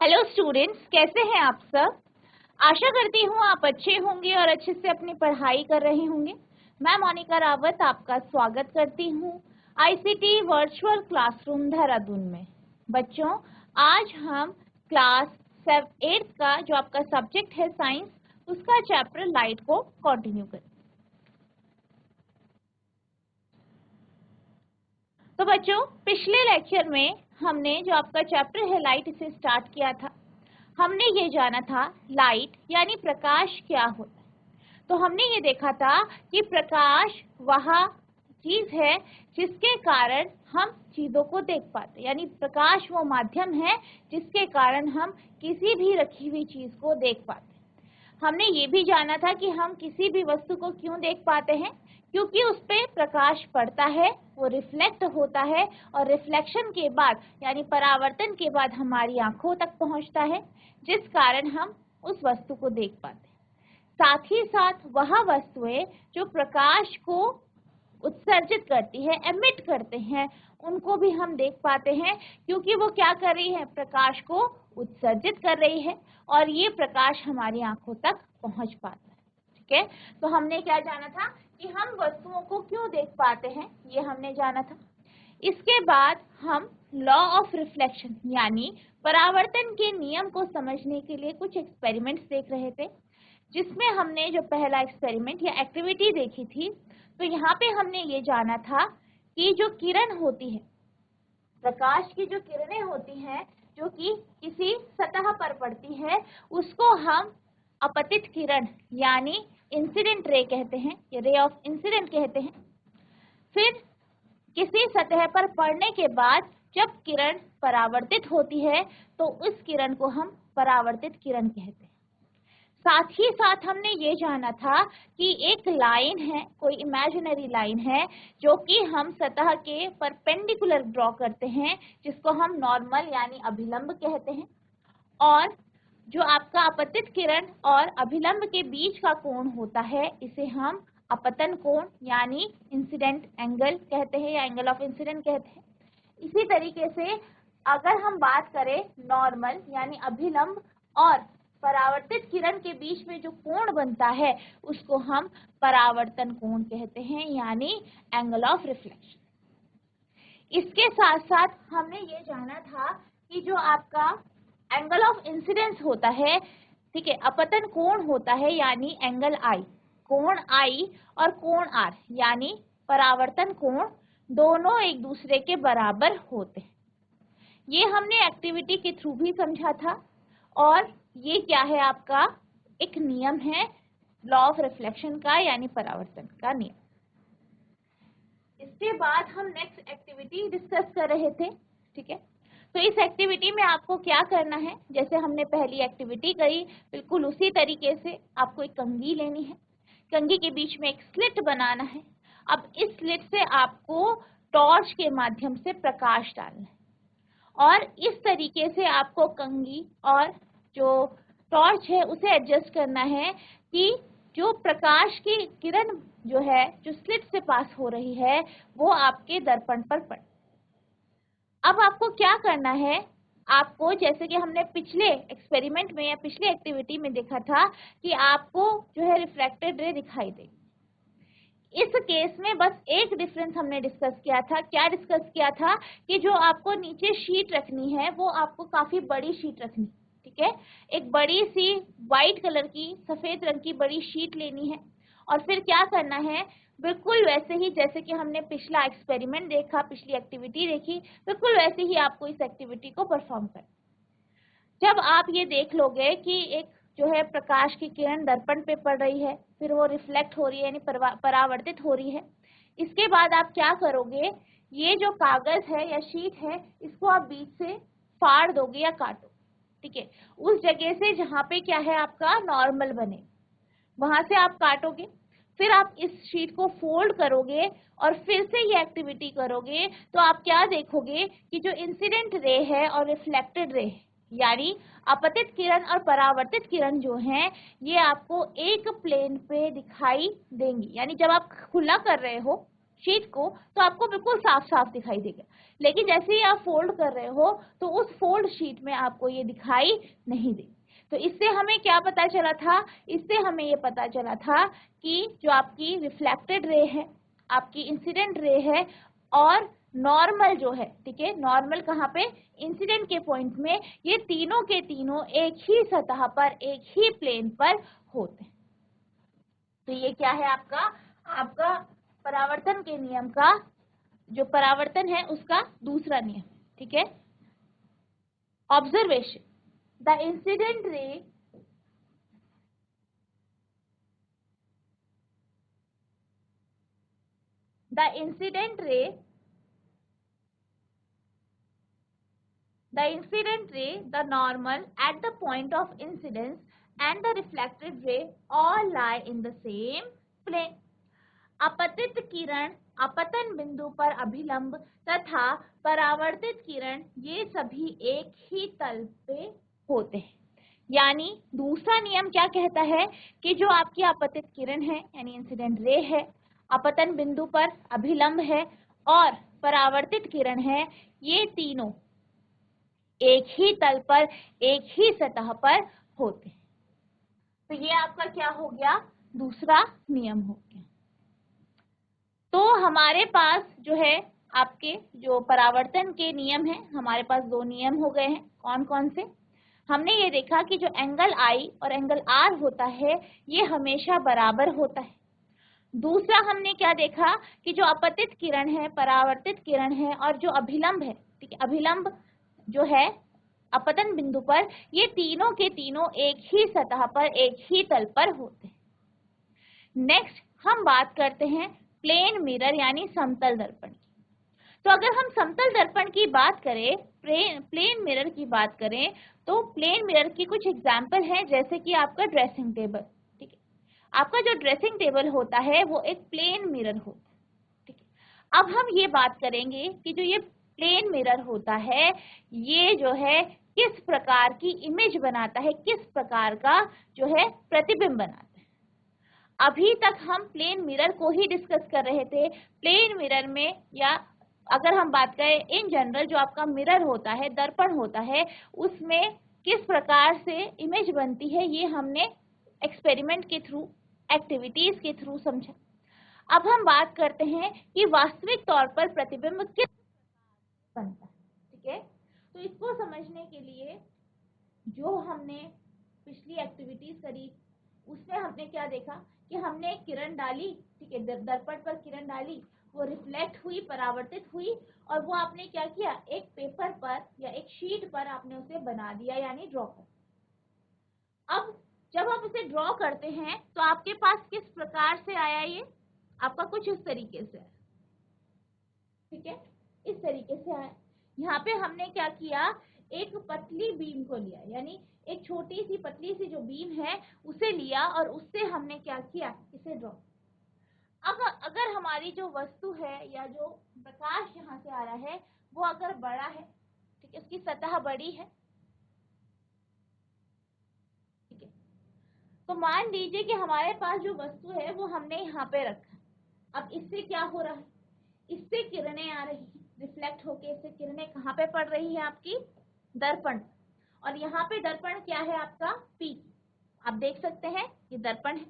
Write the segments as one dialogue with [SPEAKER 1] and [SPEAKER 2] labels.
[SPEAKER 1] Hello students, कैसे हैं आप सब। आशा करती हूँ आप अच्छे होंगे और अच्छे से अपनी पढ़ाई कर रहे होंगे। मैं मोनिका रावत आपका स्वागत करती हूँ आईसीटी वर्चुअल क्लासरूम देहरादून में। बच्चों, आज हम क्लास 8 का जो आपका सब्जेक्ट है साइंस, उसका चैप्टर लाइट को कंटिन्यू करें। तो बच्चों, पिछले लेक्चर में हमने जो आपका चैप्टर है लाइट, इसे स्टार्ट किया था। हमने ये जाना था लाइट यानी प्रकाश क्या होता है। तो हमने ये देखा था कि प्रकाश वह चीज है जिसके कारण हम चीजों को देख पाते, यानी प्रकाश वो माध्यम है जिसके कारण हम किसी भी रखी हुई चीज को देख पाते। हमने ये भी जाना था कि हम किसी भी वस्तु को क्यों देख पाते हैं, क्योंकि उस पर प्रकाश पड़ता है, वो रिफ्लेक्ट होता है और रिफ्लेक्शन के बाद यानी परावर्तन के बाद हमारी आंखों तक पहुंचता है, जिस कारण हम उस वस्तु को देख पाते हैं। साथ ही साथ वह वस्तुएं जो प्रकाश को उत्सर्जित करती है, एमिट करते हैं, उनको भी हम देख पाते हैं, क्योंकि वो क्या कर रही है, प्रकाश को उत्सर्जित कर रही है और ये प्रकाश हमारी आंखों तक पहुंच पाता है। ठीक है, तो हमने क्या जाना था कि हम वस्तुओं को क्यों देख पाते हैं, ये हमने जाना था। इसके बाद हम लॉ ऑफ रिफ्लेक्शन यानी परावर्तन के नियम को समझने के लिए कुछ एक्सपेरिमेंट्स देख रहे थे, जिसमें हमने जो पहला एक्सपेरिमेंट या एक्टिविटी देखी थी, तो यहाँ पे हमने ये जाना था कि जो किरण होती है, प्रकाश की जो किरणें होती हैं जो कि किसी सतह पर पड़ती है, उसको हम अपतित किरण यानी इंसिडेंट रे कहते हैं, या रे ऑफ इंसिडेंट कहते हैं। फिर किसी सतह पर पड़ने के बाद जब किरण परावर्तित होती है तो उस किरण को हम परावर्तित किरण कहते हैं। साथ ही साथ हमने ये जाना था कि एक लाइन है, कोई इमेजिनरी लाइन है, जो कि हम सतह के परपेंडिकुलर ड्रॉ करते हैं, जिसको हम नॉर्मल यानी अभिलंब कहते हैं। और जो आपका अपतित किरण और अभिलंब के बीच का कोण होता है, इसे हम अपतन कोण यानी इंसिडेंट एंगल कहते हैं, या एंगल ऑफ इंसिडेंट कहते हैं। इसी तरीके से अगर हम बात करें नॉर्मल यानी अभिलंब और परावर्तित किरण के बीच में जो कोण बनता है, उसको हम परावर्तन कोण कहते हैं, यानी एंगल ऑफ रिफ्लेक्शन। इसके साथ साथ हमने ये जाना था कि जो आपका एंगल ऑफ इंसिडेंस होता है, ठीक है, अपतन कोण होता है यानी एंगल आई, कोण आई और कोण आर यानी परावर्तन कोण, दोनों एक दूसरे के बराबर होते हैं। ये हमने एक्टिविटी के थ्रू भी समझा था। और ये क्या है, आपका एक नियम है लॉ ऑफ रिफ्लेक्शन का यानी परावर्तन का नियम। इसके बाद हम नेक्स्ट एक्टिविटी डिस्कस कर रहे थे। ठीक है, तो इस एक्टिविटी में आपको क्या करना है, जैसे हमने पहली एक्टिविटी करी, बिल्कुल उसी तरीके से आपको एक कंघी लेनी है, कंघी के बीच में एक स्लिट बनाना है। अब इस स्लिट से आपको टॉर्च के माध्यम से प्रकाश डालना है और इस तरीके से आपको कंघी और जो टॉर्च है उसे एडजस्ट करना है कि जो प्रकाश की किरण जो है, जो स्लिट से पास हो रही है, वो आपके दर्पण पर पड़े। अब आपको क्या करना है, आपको जैसे कि हमने पिछले एक्सपेरिमेंट में या पिछले एक्टिविटी में देखा था कि आपको जो है रिफ्रैक्टेड रे दिखाई देगी। इस केस में बस एक डिफरेंस हमने डिस्कस किया था। क्या डिस्कस किया था कि जो आपको नीचे शीट रखनी है, वो आपको काफी बड़ी शीट रखनी, ठीक है, एक बड़ी सी व्हाइट कलर की, सफेद रंग की बड़ी शीट लेनी है। और फिर क्या करना है, बिल्कुल वैसे ही जैसे कि हमने पिछला एक्सपेरिमेंट देखा, पिछली एक्टिविटी देखी, बिल्कुल वैसे ही आपको इस एक्टिविटी को परफॉर्म करना। जब आप ये देख लोगे कि एक जो है प्रकाश की किरण दर्पण पे पड़ रही है, फिर वो रिफ्लेक्ट हो रही है यानी परावर्तित हो रही है, इसके बाद आप क्या करोगे, ये जो कागज है या शीट है, इसको आप बीच से फाड़ दोगे या काटो। ठीक है, उस जगह से जहाँ पे क्या है आपका नॉर्मल बने, वहां से आप काटोगे। फिर आप इस शीट को फोल्ड करोगे और फिर से ये एक्टिविटी करोगे, तो आप क्या देखोगे कि जो इंसिडेंट रे है और रिफ्लेक्टेड रे है, यानी अपतित किरण और परावर्तित किरण जो हैं, ये आपको एक प्लेन पे दिखाई देंगी। यानी जब आप खुला कर रहे हो शीट को, तो आपको बिल्कुल साफ साफ दिखाई देगा। लेकिन जैसे ही आप फोल्ड कर रहे हो तो उस फोल्ड शीट में आपको ये दिखाई नहीं देगी। तो इससे हमें क्या पता चला था? इससे हमें ये पता चला था कि जो आपकी रिफ्लेक्टेड रे है, आपकी इंसिडेंट रे है, और नॉर्मल जो है, ठीक है, नॉर्मल कहाँ पे? इंसिडेंट के पॉइंट में, ये तीनों के तीनों एक ही सतह पर, एक ही प्लेन पर होते हैं। तो ये क्या है आपका? आपका परावर्तन के नियम का, जो परावर्तन है उसका दूसरा नियम, ठीक है। Observation, the incident ray the incident ray the normal at the point of incidence and the reflected ray all lie in the same plane. अपतित किरण अपतन बिंदु पर अभिलंब तथा परावर्तित किरण ये सभी एक ही तल पे होते हैं। यानी दूसरा नियम क्या कहता है कि जो आपकी अपतित किरण है यानी इंसिडेंट रे है, अपतन बिंदु पर अभिलंब है और परावर्तित किरण है, ये तीनों एक ही तल पर, एक ही सतह पर होते हैं। तो ये आपका क्या हो गया? दूसरा नियम हो गया। तो हमारे पास जो है आपके जो परावर्तन के नियम है, हमारे पास दो नियम हो गए हैं। कौन कौन से? हमने ये देखा कि जो एंगल आई और एंगल आर होता है ये हमेशा बराबर होता है। दूसरा हमने क्या देखा कि जो अपतित किरण है, परावर्तित किरण है और जो अभिलंब है, ठीक है, अभिलंब जो है अपतन बिंदु पर, ये तीनों के तीनों एक ही सतह पर, एक ही तल पर होते हैं। नेक्स्ट हम बात करते हैं प्लेन मिरर यानी समतल दर्पण की। तो अगर हम समतल दर्पण की बात करें, प्लेन मिरर की बात करें, तो प्लेन मिरर की कुछ एग्जाम्पल हैं, जैसे कि आपका ड्रेसिंग टेबल, ठीक है। आपका जो ड्रेसिंग टेबल होता है वो एक प्लेन मिरर होता है, ठीक है। अब हम ये बात करेंगे कि जो ये प्लेन मिरर होता है ये जो है किस प्रकार की इमेज बनाता है, किस प्रकार का जो है प्रतिबिंब बनाता है। अभी तक हम प्लेन मिरर को ही डिस्कस कर रहे थे। प्लेन मिरर में, या अगर हम बात करें इन जनरल, जो आपका मिरर होता है, दर्पण होता है, उसमें किस प्रकार से इमेज बनती है ये हमने एक्सपेरिमेंट के थ्रू, एक्टिविटीज के थ्रू समझा। अब हम बात करते हैं कि वास्तविक तौर पर प्रतिबिंब किस बनता है, ठीक है। तो इसको समझने के लिए जो हमने पिछली एक्टिविटीज करी उसमें हमने क्या देखा कि हमने एक किरण डाली, ठीक है, दर्पण पर किरण डाली, वो रिफ्लेक्ट हुई, परावर्तित हुई, और वो आपने क्या किया, एक पेपर पर या एक शीट पर आपने उसे बना दिया, यानी ड्रॉ कर। अब जब आप इसे ड्रॉ करते हैं तो आपके पास किस प्रकार से आया? ये आपका कुछ इस तरीके से, ठीक है, इस तरीके से आया। यहाँ पे हमने क्या किया, एक पतली बीम को लिया, यानी एक छोटी सी पतली सी जो बीम है उसे लिया और उससे हमने क्या किया, इसे ड्रॉ। अब अगर हमारी जो वस्तु है या जो प्रकाश यहाँ से आ रहा है वो अगर बड़ा है, ठीक है, उसकी सतह बड़ी है, ठीक है, तो मान लीजिए कि हमारे पास जो वस्तु है वो हमने यहाँ पे रखा। अब इससे क्या हो रहा है, इससे किरणें आ रही है, रिफ्लेक्ट होके इससे किरणें कहाँ पे पड़ रही है, आपकी दर्पण। और यहाँ पे दर्पण क्या है आपका, पी। आप देख सकते हैं ये दर्पण है।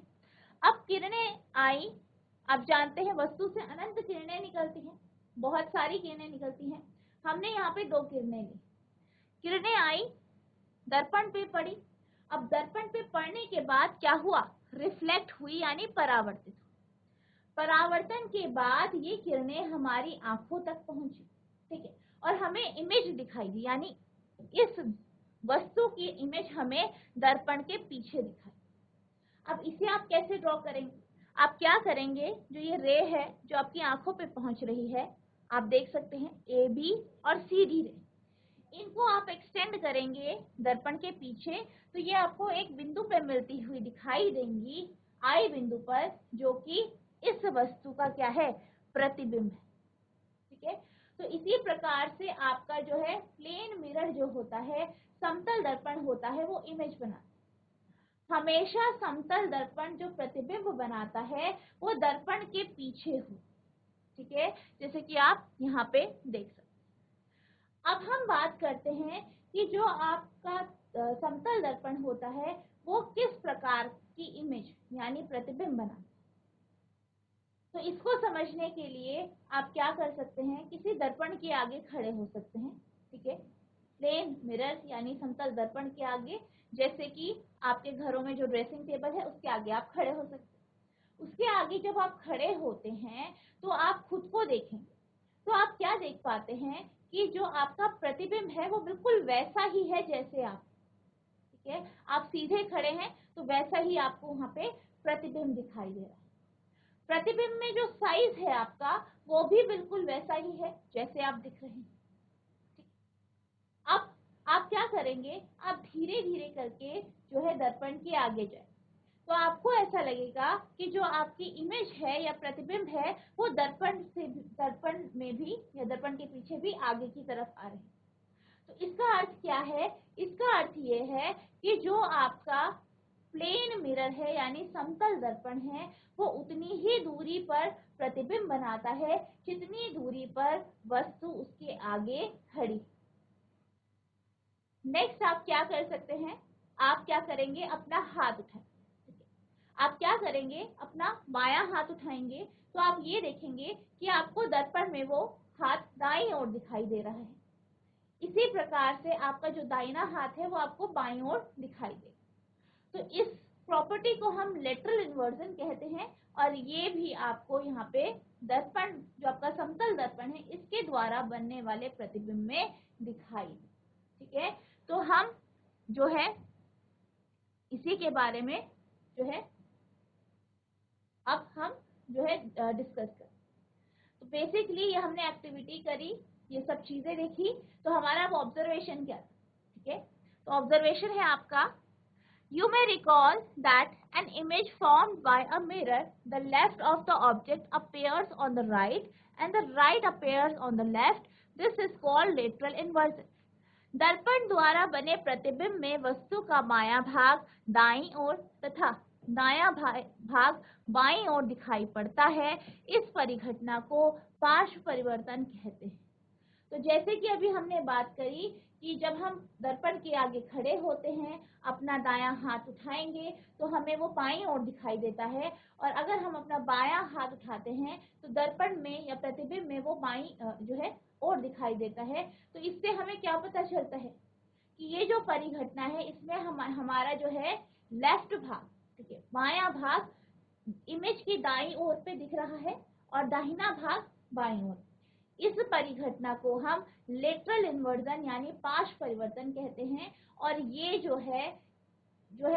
[SPEAKER 1] अब किरणें आई, आप जानते हैं वस्तु से अनंत किरणें निकलती हैं, बहुत सारी किरणें निकलती हैं। हमने यहाँ पे दो किरणें ली, किरणें आई, दर्पण पे पड़ी। अब दर्पण पे पड़ने के बाद क्या हुआ, रिफ्लेक्ट हुई यानी परावर्तित हुई। परावर्तन के बाद ये किरणें हमारी आंखों तक पहुंची, ठीक है, और हमें इमेज दिखाई दी, यानी इस वस्तु की इमेज हमें दर्पण के पीछे दिखाई। अब इसे आप कैसे ड्रॉ करेंगे? आप क्या करेंगे, जो ये रे है जो आपकी आंखों पे पहुंच रही है, आप देख सकते हैं ए बी और सी डी रे, इनको आप एक्सटेंड करेंगे दर्पण के पीछे, तो ये आपको एक बिंदु पे मिलती हुई दिखाई देंगी, आई बिंदु पर, जो कि इस वस्तु का क्या है, प्रतिबिंब है, ठीक है। तो इसी प्रकार से आपका जो है प्लेन मिरर जो होता है, समतल दर्पण होता है, वो इमेज बनाता है। हमेशा समतल दर्पण जो प्रतिबिंब बनाता है वो दर्पण के पीछे हो, ठीक है, जैसे कि आप यहाँ पे देख सकते हैं। अब हम बात करते हैं कि जो आपका समतल दर्पण होता है वो किस प्रकार की इमेज यानी प्रतिबिंब बनाता है। तो इसको समझने के लिए आप क्या कर सकते हैं, किसी दर्पण के आगे खड़े हो सकते हैं। ठीक है, प्लेन मिरर यानी समतल दर्पण के आगे, जैसे कि आपके घरों में जो ड्रेसिंग टेबल है उसके आगे आप खड़े हो सकते हैं। उसके आगे जब आप खड़े होते हैं तो आप खुद को देखेंगे, तो आप क्या देख पाते हैं कि जो आपका प्रतिबिंब है वो बिल्कुल वैसा ही है जैसे आप। ठीक है, आप सीधे खड़े हैं तो वैसा ही आपको वहां पे प्रतिबिंब दिखाई दे रहा है। प्रतिबिंब में जो साइज है आपका वो भी बिल्कुल वैसा ही है जैसे आप दिख रहे हैं। अब आप क्या करेंगे, आप धीरे धीरे करके जो है दर्पण के आगे जाए, तो आपको ऐसा लगेगा कि जो आपकी इमेज है या प्रतिबिंब है वो दर्पण में भी या दर्पण के पीछे भी आगे की तरफ आ रहे हैं। तो इसका अर्थ क्या है, इसका अर्थ ये है कि जो आपका प्लेन मिरर है यानी समतल दर्पण है वो उतनी ही दूरी पर प्रतिबिंब बनाता है जितनी दूरी पर वस्तु उसके आगे खड़ी। नेक्स्ट आप क्या कर सकते हैं, आप क्या करेंगे, अपना हाथ उठाएं। आप क्या करेंगे, अपना बायां हाथ उठाएंगे तो आप ये देखेंगे कि आपको दर्पण में वो हाथ दाईं ओर दिखाई दे रहा है। इसी प्रकार से आपका जो दाहिना हाथ है वो आपको बाईं ओर दिखाई दे। तो इस प्रॉपर्टी को हम लेटरल इन्वर्जन कहते हैं और ये भी आपको यहाँ पे दर्पण जो आपका समतल दर्पण है इसके द्वारा बनने वाले प्रतिबिंब में दिखाई दे। ठीक है, तो हम जो है इसी के बारे में जो है अब हम जो है डिस्कस करें। तो बेसिकली ये हमने एक्टिविटी करी, ये सब चीजें देखी, तो हमारा अब ऑब्जर्वेशन क्या था। ठीक है, तो ऑब्जर्वेशन है आपका, you may recall that an image formed by a mirror, the left of the object appears on the right and the right appears on the left. This is called lateral inversion. दर्पण द्वारा बने प्रतिबिंब में वस्तु का बायां भाग दाईं ओर तथा दायां भाग बाईं ओर दिखाई पड़ता है। इस परिघटना को पार्श्व परिवर्तन कहते हैं। तो जैसे कि अभी हमने बात करी कि जब हम दर्पण के आगे खड़े होते हैं, अपना दायां हाथ उठाएंगे तो हमें वो बाईं ओर दिखाई देता है, और अगर हम अपना बायां हाथ उठाते हैं तो दर्पण में या प्रतिबिंब में वो बाईं जो है ओर दिखाई देता है। तो इससे हमें क्या पता चलता है कि ये जो परिघटना है इसमें हमारा जो है लेफ्ट भाग, ठीक है, बायां भाग इमेज की दाईं ओर पे दिख रहा है और दाहिना भाग बाईं ओर। इस परिघटना को हम लेटरल इन्वर्जन यानी पार्श्व परिवर्तन कहते हैं। और ये जो है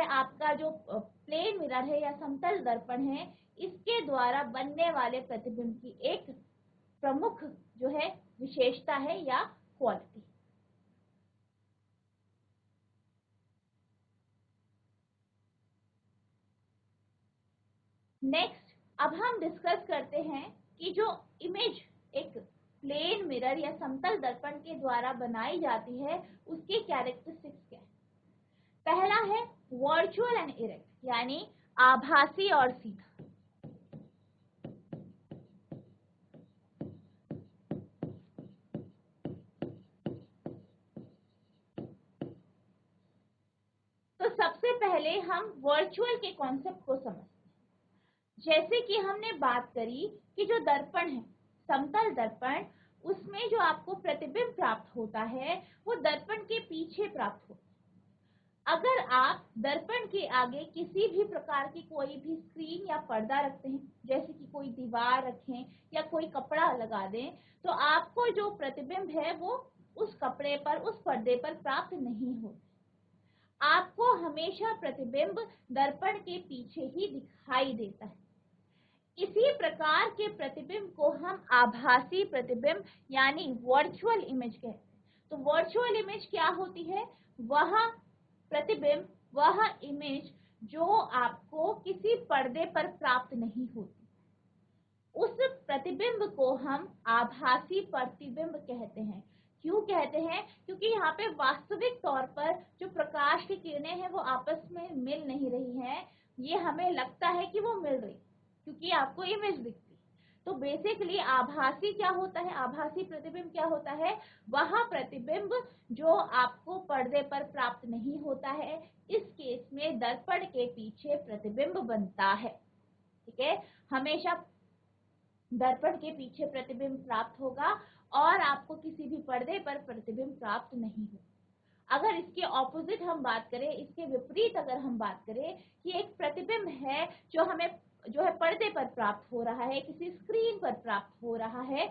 [SPEAKER 1] आपका जो प्लेन मिरर है या समतल दर्पण है इसके द्वारा बनने वाले प्रतिबिंब की एक प्रमुख जो है विशेषता है या क्वालिटी। नेक्स्ट अब हम डिस्कस करते हैं कि जो इमेज एक प्लेन मिरर या समतल दर्पण के द्वारा बनाई जाती है उसकी कैरेक्टरिस्टिक्स क्या है। पहला है वर्चुअल एंड इरेक्ट यानी आभासी और सीधा। तो सबसे पहले हम वर्चुअल के कॉन्सेप्ट को समझते हैं। जैसे कि हमने बात करी कि जो दर्पण है समतल दर्पण, उसमें जो आपको प्रतिबिंब प्राप्त होता है वो दर्पण के पीछे प्राप्त होता है। अगर आप दर्पण के आगे किसी भी प्रकार की कोई भी स्क्रीन या पर्दा रखते हैं, जैसे कि कोई दीवार रखें या कोई कपड़ा लगा दें, तो आपको जो प्रतिबिंब है वो उस कपड़े पर, उस पर्दे पर प्राप्त नहीं होता। आपको हमेशा प्रतिबिंब दर्पण के पीछे ही दिखाई देता है। इसी प्रकार के प्रतिबिंब को हम आभासी प्रतिबिंब यानी वर्चुअल इमेज कहते हैं। तो वर्चुअल इमेज क्या होती है, वह प्रतिबिंब, वह इमेज जो आपको किसी पर्दे पर प्राप्त नहीं होती, उस प्रतिबिंब को हम आभासी प्रतिबिंब कहते हैं। क्यों कहते हैं, क्योंकि यहाँ पे वास्तविक तौर पर जो प्रकाश की किरणें हैं वो आपस में मिल नहीं रही हैं, ये हमें लगता है कि वो मिल रही क्योंकि आपको इमेज दिखती। तो बेसिकली आभासी क्या होता है, आभासी प्रतिबिंब क्या होता है, वह प्रतिबिंब जो आपको पर्दे पर प्राप्त नहीं होता है। इस केस में दर्पण के पीछे प्रतिबिंब बनता है। ठीक है, हमेशा दर्पण के पीछे प्रतिबिंब प्राप्त होगा और आपको किसी भी पर्दे पर प्रतिबिंब प्राप्त नहीं होगा। अगर इसके ऑपोजिट हम बात करें, इसके विपरीत अगर हम बात करें कि एक प्रतिबिंब है जो हमें जो है पर्दे पर प्राप्त हो रहा है, किसी स्क्रीन पर प्राप्त हो रहा है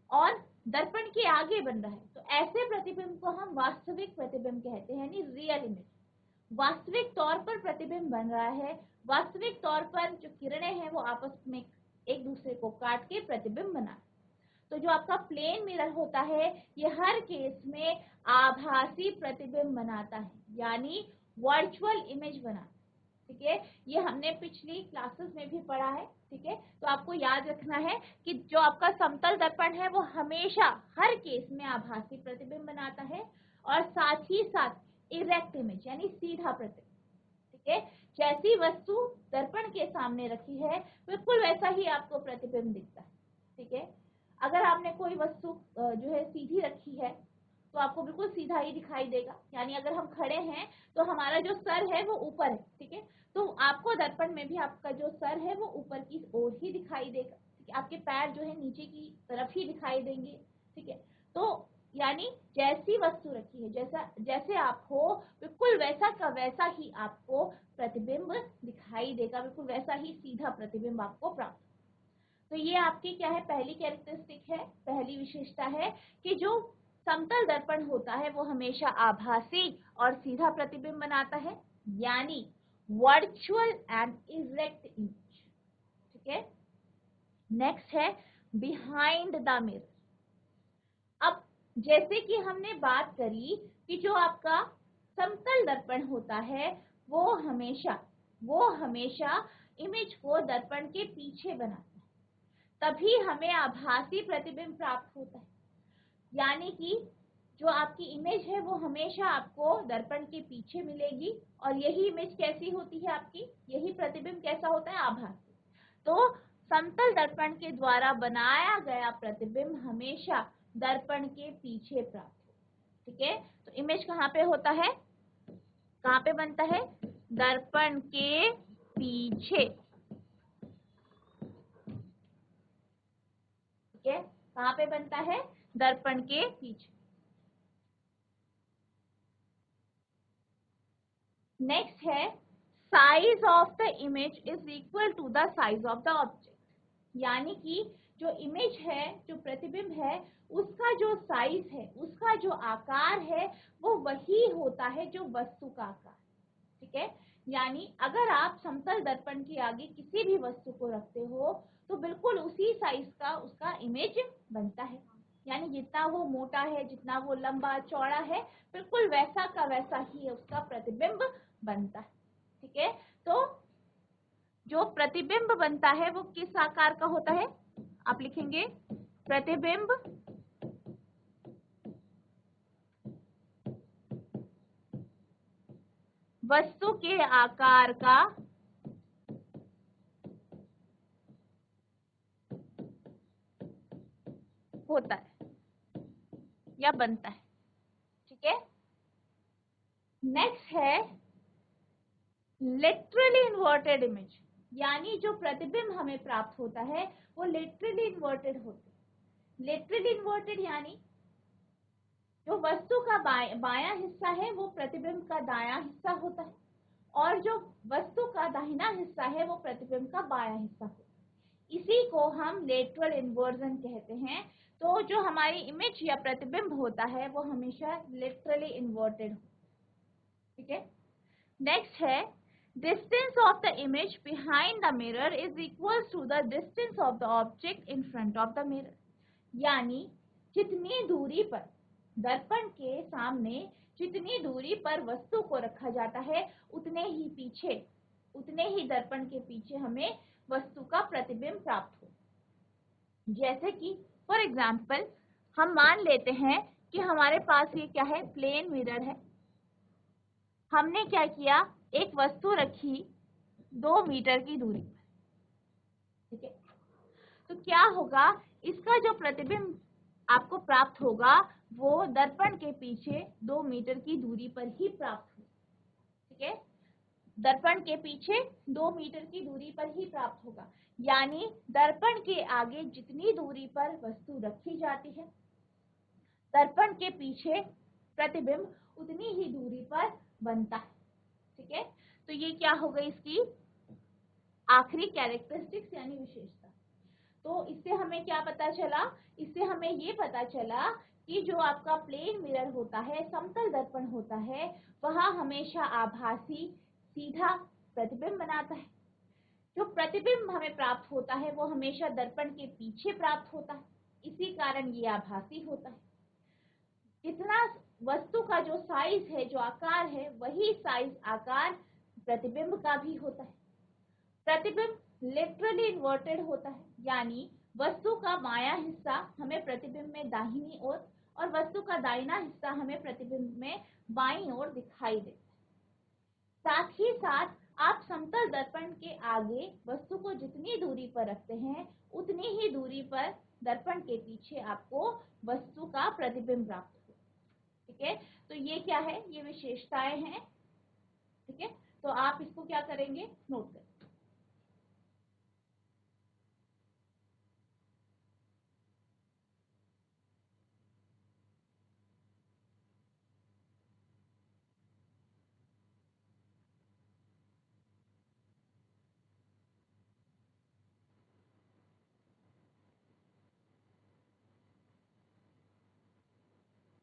[SPEAKER 1] और दर्पण के आगे बन रहा है, तो ऐसे प्रतिबिंब को हम वास्तविक प्रतिबिंब कहते हैं, यानी रियल इमेज। वास्तविक तौर पर प्रतिबिंब बन रहा है, वास्तविक तौर पर जो किरणें हैं वो आपस में एक दूसरे को काट के प्रतिबिंब बना। तो जो आपका प्लेन मिरर होता है ये हर केस में आभासी प्रतिबिंब बनाता है, यानी वर्चुअल इमेज बनाता है। ठीक है, ये हमने पिछली क्लासेस में भी पढ़ा है। ठीक है, तो आपको याद रखना है कि जो आपका समतल दर्पण है वो हमेशा हर केस में आभासी प्रतिबिंब बनाता है और साथ ही साथ इरेक्ट इमेज यानी सीधा प्रतिबिंब। ठीक है, जैसी वस्तु दर्पण के सामने रखी है बिल्कुल वैसा ही आपको प्रतिबिंब दिखता है। ठीक है, अगर आपने कोई वस्तु जो है सीधी रखी है तो आपको बिल्कुल सीधा ही दिखाई देगा, यानी अगर हम खड़े हैं तो हमारा जो सर है वो ऊपर है। ठीक है, तो आपको दर्पण में भी आपका जो सर है वो ऊपर की ओर ही दिखाई देगा। ठीक है, आपके पैर जो है नीचे की तरफ ही दिखाई देंगे। ठीक है, तो यानी जैसी वस्तु रखी है, जैसे आप हो बिल्कुल वैसा का वैसा ही आपको प्रतिबिंब दिखाई देगा, बिल्कुल वैसा ही सीधा प्रतिबिंब आपको प्राप्त। तो ये आपकी क्या है, पहली कैरेक्टरिस्टिक है, पहली विशेषता है कि जो समतल दर्पण होता है वो हमेशा आभासी और सीधा प्रतिबिंब बनाता है, यानी वर्चुअल एंड इरेक्ट इमेज। ठीक है, नेक्स्ट है बिहाइंड द मिरर। अब जैसे कि हमने बात करी कि जो आपका समतल दर्पण होता है वो हमेशा इमेज को दर्पण के पीछे बनाता है, तभी हमें आभासी प्रतिबिंब प्राप्त होता है। यानी कि जो आपकी इमेज है वो हमेशा आपको दर्पण के पीछे मिलेगी और यही इमेज कैसी होती है आपकी, यही प्रतिबिंब कैसा होता है, आभासी। तो समतल दर्पण के द्वारा बनाया गया प्रतिबिंब हमेशा दर्पण के पीछे प्राप्त हो। ठीक है, तो इमेज कहाँ पे होता है, कहाँ पे बनता है, दर्पण के पीछे। ठीक है, कहाँ पे बनता है, दर्पण के पीछे। नेक्स्ट है size of the image is equal to the size of the object. यानी कि जो इमेज है, जो प्रतिबिंब है, उसका जो साइज है, उसका जो आकार है वो वही होता है जो वस्तु का आकार। ठीक है, यानी अगर आप समतल दर्पण के आगे किसी भी वस्तु को रखते हो तो बिल्कुल उसी साइज का उसका इमेज बनता है, यानी जितना वो मोटा है, जितना वो लंबा चौड़ा है, बिल्कुल वैसा का वैसा ही उसका प्रतिबिंब बनता है। ठीक है, तो जो प्रतिबिंब बनता है वो किस आकार का होता है, आप लिखेंगे प्रतिबिंब वस्तु के आकार का होता है या बनता है। ठीक है, नेक्स्ट है लिटरली इन्वर्टेड इमेज। यानी जो प्रतिबिंब हमें प्राप्त होता है वो लिटरली इन्वर्टेड होते हैं। लिटरली इन्वर्टेड यानी जो वस्तु का बायां हिस्सा है वो प्रतिबिंब का दायां हिस्सा होता है और जो वस्तु का दाहिना हिस्सा है वो प्रतिबिंब का बायां हिस्सा होता है। इसी को हम लेटरल इन्वर्जन कहते हैं। तो जो हमारी इमेज या प्रतिबिंब होता है वो हमेशा लिटरली इन्वर्टेड होता है। ठीक है, नेक्स्ट है distance of the image behind the mirror is equal to the distance of the object in front of the mirror। यानी जितनी दूरी पर दर्पण के सामने, जितनी दूरी पर वस्तु को रखा जाता है उतने ही दर्पण के पीछे हमें वस्तु का प्रतिबिंब प्राप्त हो। जैसे कि फॉर एग्जाम्पल हम मान लेते हैं कि हमारे पास ये क्या है, प्लेन मिरर है। हमने क्या किया, एक वस्तु रखी 2 मीटर की दूरी पर। ठीक है, तो क्या होगा, इसका जो प्रतिबिंब आपको प्राप्त होगा वो दर्पण के पीछे 2 मीटर की दूरी पर ही प्राप्त होगा। ठीक है, दर्पण के पीछे 2 मीटर की दूरी पर ही प्राप्त होगा, यानी दर्पण के आगे जितनी दूरी पर वस्तु रखी जाती है, दर्पण के पीछे प्रतिबिंब उतनी ही दूरी पर बनता है। ठीक है, तो ये क्या हो गई इसकी आखिरी कैरेक्टरिस्टिक्स यानी विशेषता। तो इससे हमें क्या पता चला, इससे हमें ये पता चला कि जो आपका प्लेन मिरर होता है, समतल दर्पण होता है, वह हमेशा आभासी सीधा प्रतिबिंब बनाता है। जो प्रतिबिंब हमें प्राप्त होता है वो हमेशा दर्पण के पीछे प्राप्त होता है, इसी कारण ये आभासी होता है। जितना वस्तु का जो साइज है, जो आकार है, वही साइज आकार प्रतिबिंब का भी होता है। प्रतिबिंब लिटरली इन्वर्टेड होता है, यानी वस्तु का बायां हिस्सा हमें प्रतिबिंब में दाहिनी ओर और वस्तु का दाहिना हिस्सा हमें प्रतिबिंब में बाईं ओर दिखाई देता है। साथ ही साथ आप समतल दर्पण के आगे वस्तु को जितनी दूरी पर रखते हैं, उतनी ही दूरी पर दर्पण के पीछे आपको वस्तु का प्रतिबिंब प्राप्त होगा। ठीक है, तो ये क्या है, ये विशेषताएं हैं। ठीक है, तो आप इसको क्या करेंगे, नोट करें।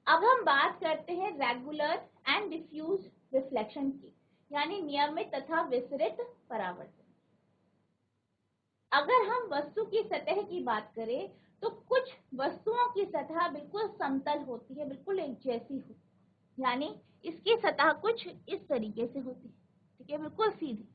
[SPEAKER 1] अब हम बात करते हैं रेगुलर एंड डिफ्यूज रिफ्लेक्शन की, यानी नियमित तथा विसरित परावर्तन। अगर हम वस्तु की सतह की बात करें तो कुछ वस्तुओं की सतह बिल्कुल समतल होती है, बिल्कुल एक जैसी होती है, यानी इसकी सतह कुछ इस तरीके से होती है। ठीक है, बिल्कुल सीधी।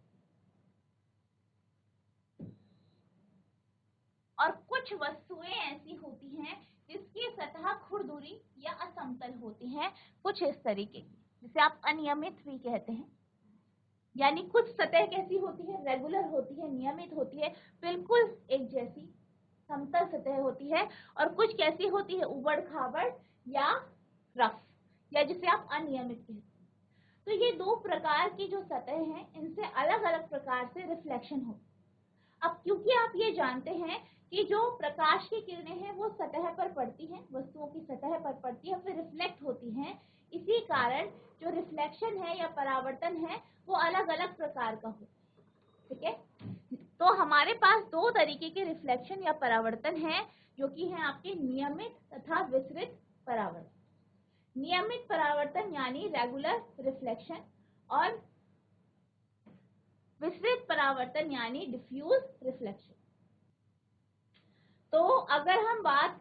[SPEAKER 1] और कुछ वस्तुएं ऐसी होती हैं जिसकी सतह खुरदुरी या असमतल होती हैं, कुछ इस तरीके की, जिसे आप अनियमित भी कहते हैं। यानी कुछ सतह कैसी होती है, रेगुलर होती है, नियमित होती है, बिल्कुल एक जैसी समतल सतह होती है, और कुछ कैसी होती है, उबड़ खाबड़ या रफ, या जिसे आप अनियमित कहते हैं। तो ये दो प्रकार की जो सतह हैं, इनसे अलग अलग प्रकार से रिफ्लेक्शन होती है। अब क्योंकि आप ये जानते हैं कि जो प्रकाश की किरणें हैं वो सतह पर पड़ती हैं, वस्तुओं की सतह पर पड़ती है, फिर रिफ्लेक्ट होती हैं, इसी कारण जो रिफ्लेक्शन है या परावर्तन है वो अलग अलग प्रकार का होता है। ठीक है, तो हमारे पास दो तरीके के रिफ्लेक्शन या परावर्तन है, जो कि है आपके नियमित तथा विसरित परावर्तन। नियमित परावर्तन यानी रेगुलर रिफ्लेक्शन, और विसरित परावर्तन यानी डिफ्यूज रिफ्लेक्शन। तो अगर हम बात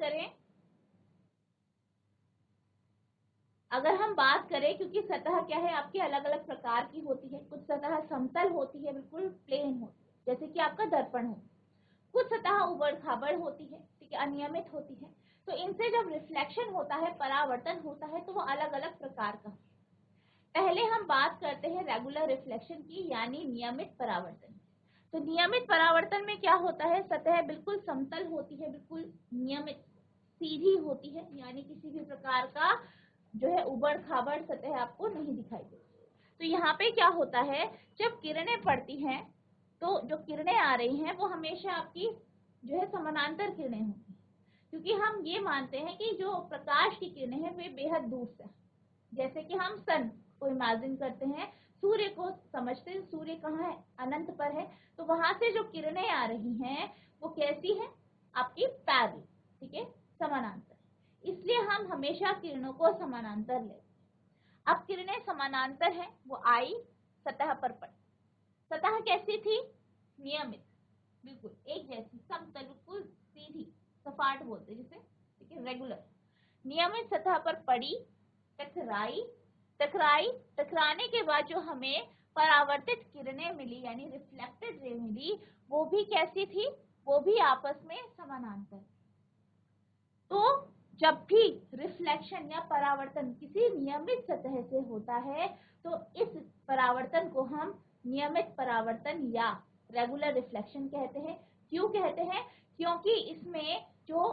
[SPEAKER 1] करें क्योंकि सतह क्या है आपकी अलग अलग प्रकार की होती है, कुछ सतह समतल होती है, बिल्कुल प्लेन होती है, जैसे कि आपका दर्पण हो। कुछ सतह उबड़ खाबड़ होती है, ठीक है, अनियमित होती है। तो इनसे जब रिफ्लेक्शन होता है, परावर्तन होता है, तो वो अलग अलग प्रकार का। पहले हम बात करते हैं रेगुलर रिफ्लेक्शन की, यानी नियमित परावर्तन। तो नियमित परावर्तन में क्या होता है, सतह बिल्कुल समतल होती है, बिल्कुल नियमित सीधी होती है, यानी किसी भी प्रकार का जो है उबड़ खाबड़ सतह आपको नहीं दिखाई देती। तो यहाँ पे क्या होता है, जब किरणें पड़ती हैं तो जो किरणें आ रही हैं वो हमेशा आपकी जो है समानांतर किरणें होती हैं, क्योंकि हम ये मानते हैं कि जो प्रकाश की किरणें हैं वे बेहद दूर से, जैसे कि हम सन को इमेजिन करते हैं, सूर्य को समझते हैं, सूर्य कहाँ है, अनंत पर है, तो वहां से जो किरणें आ रही हैं वो कैसी है, आपकी पैरेलल, ठीक है, समानांतर। इसलिए हम हमेशा किरणों को समानांतर लेते हैं। अब किरणें समानांतर है, वो आई, सतह पर पड़ी। सतह कैसी थी, नियमित, बिल्कुल एक जैसी, समतल, बिल्कुल सीधी, सपाट बोलते जिसे, ठीक है, रेगुलर। नियमित सतह पर पड़ी, टकराई, टकराने के बाद जो हमें परावर्तित किरणें मिली, यानी रिफ्लेक्टेड रे मिली, वो भी कैसी थी, वो भी आपस में समानांतर। तो जब भी रिफ्लेक्शन या परावर्तन किसी नियमित सतह से होता है तो इस परावर्तन को हम नियमित परावर्तन या रेगुलर रिफ्लेक्शन कहते हैं। क्यों कहते हैं? क्योंकि इसमें जो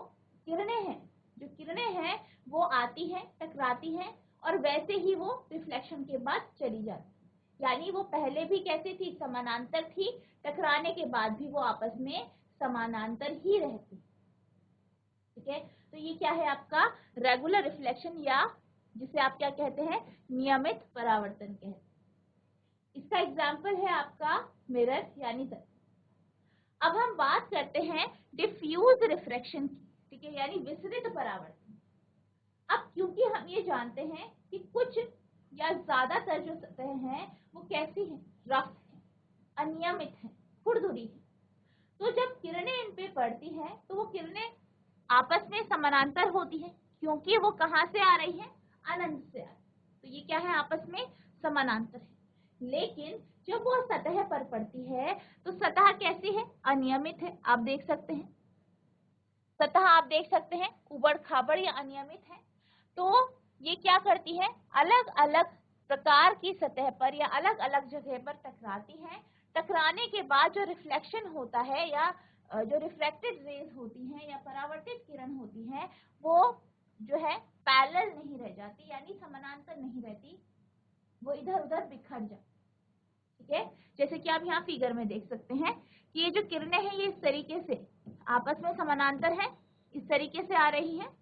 [SPEAKER 1] किरणें हैं वो आती हैं, टकराती हैं और वैसे ही वो रिफ्लेक्शन के बाद चली जाती, यानी वो पहले भी कैसी थी? समानांतर थी, टकराने के बाद भी वो आपस में समानांतर ही रहती। ठीक है, तो ये क्या है आपका रेगुलर रिफ्लेक्शन, या जिसे आप क्या कहते हैं? नियमित परावर्तन कहते हैं। इसका एग्जाम्पल है आपका मिरर यानी दर्पण। अब हम बात करते हैं डिफ्यूज रिफ्रैक्शन की, ठीक है, यानी विसरित परावर्तन। अब क्योंकि हम ये जानते हैं कि कुछ या ज्यादातर जो सतह हैं वो कैसी हैं? रफ है, अनियमित है, खुरदुरी है। तो जब किरणें इन पे पड़ती हैं तो वो किरणें आपस में समानांतर होती है, क्योंकि वो कहाँ से आ रही है? अनंत से आ रही है। तो ये क्या है? आपस में समानांतर है। लेकिन जब वो सतह पर पड़ती है तो सतह कैसी है? अनियमित है। आप देख सकते हैं सतह, आप देख सकते हैं उबड़ खाबड़ या अनियमित है। तो ये क्या करती है? अलग अलग प्रकार की सतह पर या अलग अलग जगह पर टकराती है। टकराने के बाद जो रिफ्लेक्शन होता है या जो रिफ्लेक्टेड रेज होती हैं या परावर्तित किरण होती हैं, वो जो है पैरेलल नहीं रह जाती, यानी समानांतर नहीं रहती, वो इधर उधर बिखर जाती। ठीक है, जैसे कि आप यहाँ फिगर में देख सकते हैं कि ये जो किरणें हैं ये इस तरीके से आपस में समानांतर है, इस तरीके से आ रही है।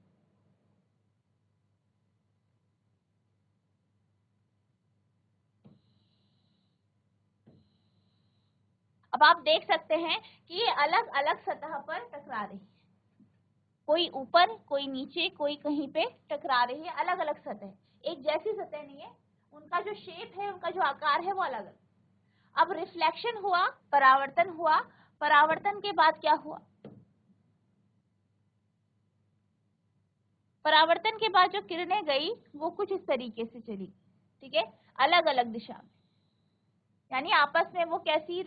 [SPEAKER 1] अब आप देख सकते हैं कि ये अलग अलग सतह पर टकरा रही है, कोई ऊपर, कोई नीचे, कोई कहीं पे टकरा रही है। अलग अलग सतह, एक जैसी सतह नहीं है, उनका जो शेप है, उनका जो आकार है वो अलग अलग। अब रिफ्लेक्शन हुआ, परावर्तन हुआ, परावर्तन के बाद क्या हुआ? परावर्तन के बाद जो किरणें गई वो कुछ इस तरीके से चली, ठीक है, अलग अलग दिशा में, यानी आपस में वो कैसी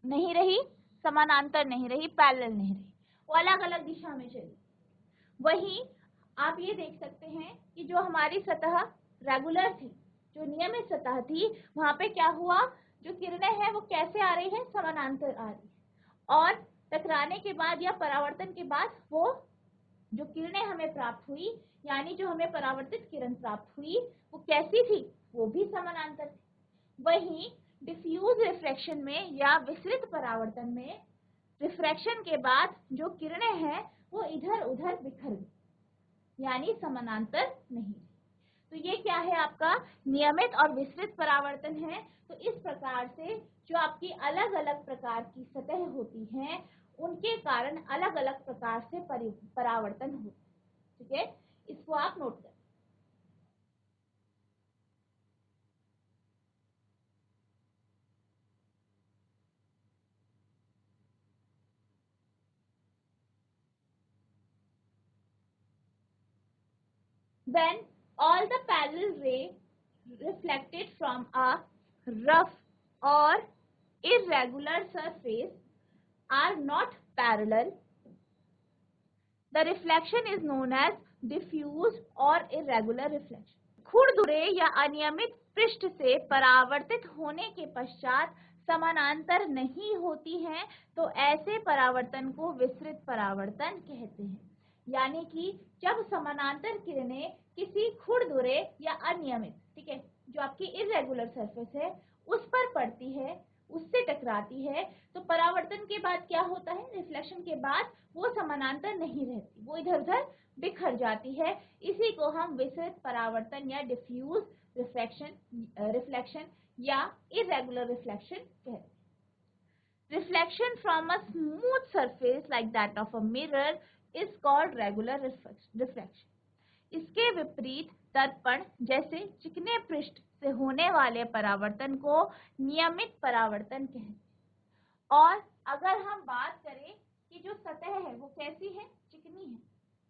[SPEAKER 1] नहीं रही? समानांतर नहीं रही, पैरेलल नहीं रही, वो अलग अलग दिशा में चली। वहीं आप ये देख सकते हैं कि जो हमारी सतह रेगुलर थी, जो नियमित सतह थी, वहां पे क्या हुआ? जो किरणें हैं वो कैसे आ रही है? समानांतर आ रही है। और टकराने के बाद या परावर्तन के बाद वो जो किरणें हमें प्राप्त हुई, यानी जो हमें परावर्तित किरण प्राप्त हुई, वो कैसी थी? वो भी समानांतर थी। वहीं डिफ्यूज रिफ्रैक्शन में या विसरित परावर्तन में रिफ्रैक्शन के बाद जो किरणें हैं वो इधर उधर बिखर गई, यानी समानांतर नहीं। तो ये क्या है? आपका नियमित और विसरित परावर्तन है। तो इस प्रकार से जो आपकी अलग अलग प्रकार की सतह होती हैं, उनके कारण अलग अलग प्रकार से परावर्तन होता है। ठीक है, इसको आप नोट करें। When all the parallel ray reflected from a rough or irregular surface are not parallel, the reflection is known as diffuse or irregular reflection. खुरदुरे या अनियमित पृष्ठ से परावर्तित होने के पश्चात समानांतर नहीं होती हैं, तो ऐसे परावर्तन को विसरित परावर्तन कहते हैं। यानी कि जब समानांतर किरणें किसी खुरदुरे या अनियमित, ठीक है, जो आपकी इरेगुलर सरफेस है उस पर पड़ती है, उससे टकराती है, तो परावर्तन के बाद क्या होता है? रिफ्लेक्शन के बाद वो समानांतर नहीं रहती, वो इधर उधर बिखर जाती है। इसी को हम विसरित परावर्तन या डिफ्यूज रिफ्लेक्शन या इरेगुलर रिफ्लेक्शन कहते हैं। Reflection from a smooth surface like that of a mirror is called regular reflection. इसके विपरीत दर्पण जैसे चिकने पृष्ठ से होने वाले परावर्तन को नियमित परावर्तन कहते हैं। और अगर हम बात करें कि जो सतह है वो कैसी है? चिकनी है,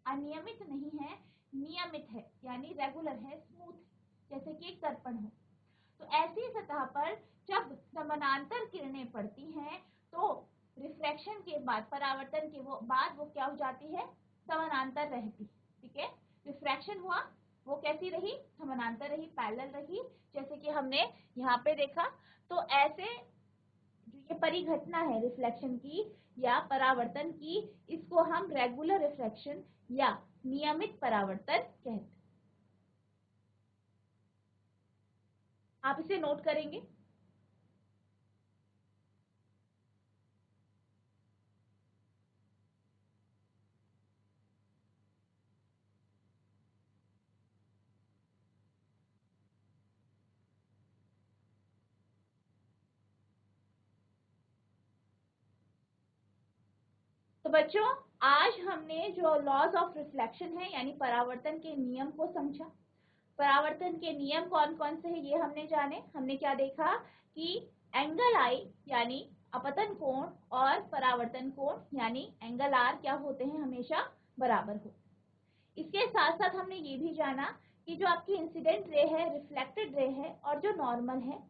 [SPEAKER 1] अनियमित नहीं है, नियमित है, यानी रेगुलर है, स्मूथ है, जैसे कि एक दर्पण हो। तो ऐसी सतह पर जब समानांतर किरणें पड़ती हैं तो रिफ्रैक्शन के बाद, परावर्तन के बाद वो क्या हो जाती है? समानांतर रहती। ठीक है, रिफ्रैक्शन हुआ, वो कैसी रही? समानांतर रही, पैरेलल रही, जैसे कि हमने यहाँ पे देखा। तो ऐसे जो ये परिघटना है रिफ्लेक्शन की या परावर्तन की, इसको हम रेगुलर रिफ्लेक्शन या नियमित परावर्तन कहते हैं। आप इसे नोट करेंगे। तो बच्चों, आज हमने जो लॉज ऑफ रिफ्लेक्शन है यानी परावर्तन के नियम को समझा। परावर्तन के नियम कौन कौन से हैं ये हमने जाने। हमने क्या देखा कि एंगल आई यानी अपतन कोण और परावर्तन कोण यानी एंगल आर क्या होते हैं, हमेशा बराबर होते। इसके साथ साथ हमने ये भी जाना कि जो आपकी इंसिडेंट रे है, रिफ्लेक्टेड रे है और जो नॉर्मल है,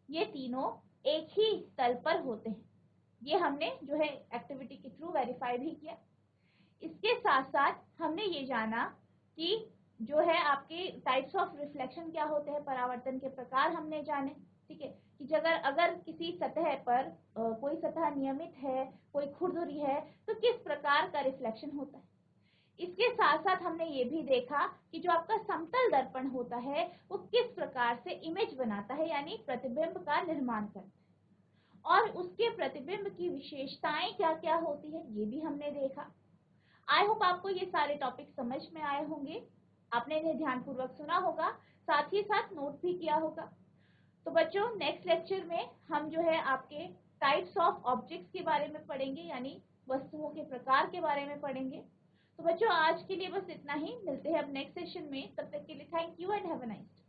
[SPEAKER 1] ये तीनों एक ही तल पर होते हैं। ये हमने जो है एक्टिविटी के थ्रू वेरीफाई भी किया। इसके साथ साथ हमने ये जाना कि जो है आपके टाइप्स ऑफ रिफ्लेक्शन क्या होते हैं, परावर्तन के प्रकार हमने जाने। ठीक है, कि अगर किसी सतह पर कोई सतह नियमित है, कोई खुरदुरी है, तो किस प्रकार का रिफ्लेक्शन होता है। इसके साथ साथ हमने ये भी देखा कि जो आपका समतल दर्पण होता है वो किस प्रकार से इमेज बनाता है यानी प्रतिबिंब का निर्माण करता है, और उसके प्रतिबिंब की विशेषताएं क्या क्या होती है ये भी हमने देखा। आई होप आपको ये सारे टॉपिक समझ में आए होंगे, आपने इन्हें ध्यानपूर्वक सुना होगा, साथ ही साथ नोट भी किया होगा। तो बच्चों, नेक्स्ट लेक्चर में हम जो है आपके टाइप्स ऑफ ऑब्जेक्ट्स के बारे में पढ़ेंगे यानी वस्तुओं के प्रकार के बारे में पढ़ेंगे। तो बच्चों, आज के लिए बस इतना ही, मिलते हैं अब नेक्स्ट सेशन में। तब तक के लिए thank you and have a nice day.